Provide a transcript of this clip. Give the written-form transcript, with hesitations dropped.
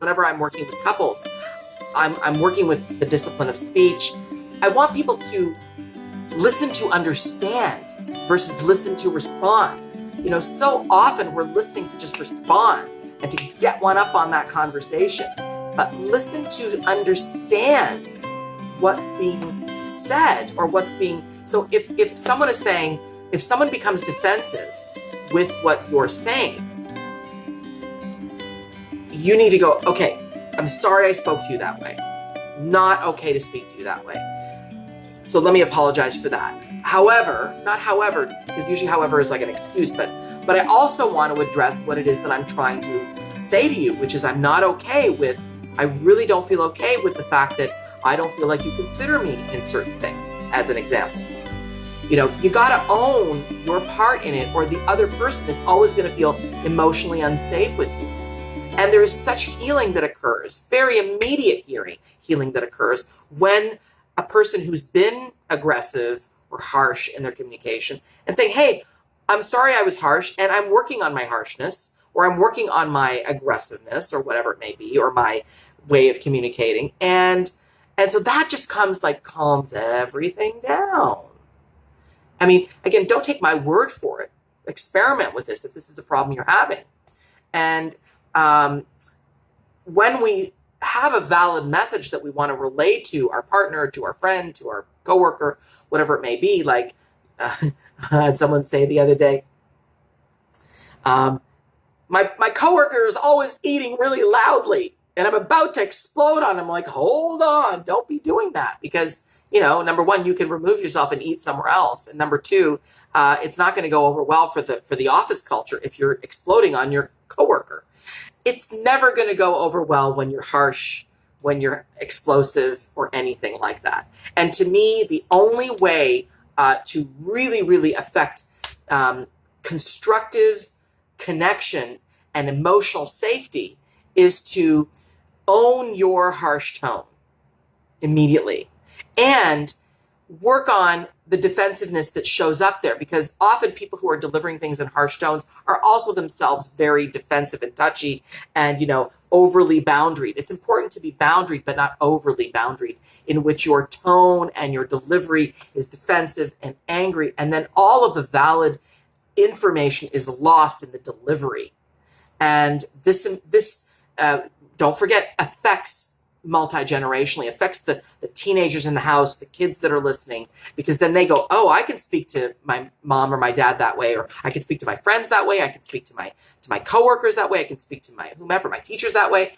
whenever I'm working with couples, I'm working with the discipline of speech. I want people to listen to understand versus listen to respond. You know, so often we're listening to just respond and to get one up on that conversation, but listen to understand what's being said or what's being, so if someone is saying, if someone becomes defensive with what you're saying, you need to go, okay, I'm sorry I spoke to you that way. Not okay to speak to you that way. So let me apologize for that. However, not however, because usually however is like an excuse, but I also want to address what it is that I'm trying to say to you, which is I really don't feel okay with the fact that I don't feel like you consider me in certain things, as an example. You know, you gotta own your part in it, or the other person is always gonna feel emotionally unsafe with you. And there is such healing that occurs, very immediate healing that occurs when a person who's been aggressive or harsh in their communication and saying, hey, I'm sorry I was harsh and I'm working on my harshness, or I'm working on my aggressiveness, or whatever it may be, or my way of communicating. And so that just comes like calms everything down. I mean, again, don't take my word for it. Experiment with this if this is a problem you're having. And when we have a valid message that we want to relay to our partner, to our friend, to our coworker, whatever it may be, like I had someone say the other day, my coworker is always eating really loudly and I'm about to explode on him. Like, hold on, don't be doing that, because, you know, number one, you can remove yourself and eat somewhere else. And number two, it's not going to go over well for the office culture if you're exploding on your coworker. It's never going to go over well when you're harsh, when you're explosive, or anything like that. And to me, the only way to really, really affect constructive connection and emotional safety is to own your harsh tone immediately and work on the defensiveness that shows up there, because often people who are delivering things in harsh tones are also themselves very defensive and touchy and, you know, overly boundaried. It's important to be boundaried, but not overly boundaried, in which your tone and your delivery is defensive and angry. And then all of the valid information is lost in the delivery. And this don't forget, affects multi-generationally, affects the teenagers in the house, the kids that are listening, because then they go, oh, I can speak to my mom or my dad that way, or I can speak to my friends that way, I can speak to my coworkers that way, I can speak to my whomever, my teachers that way.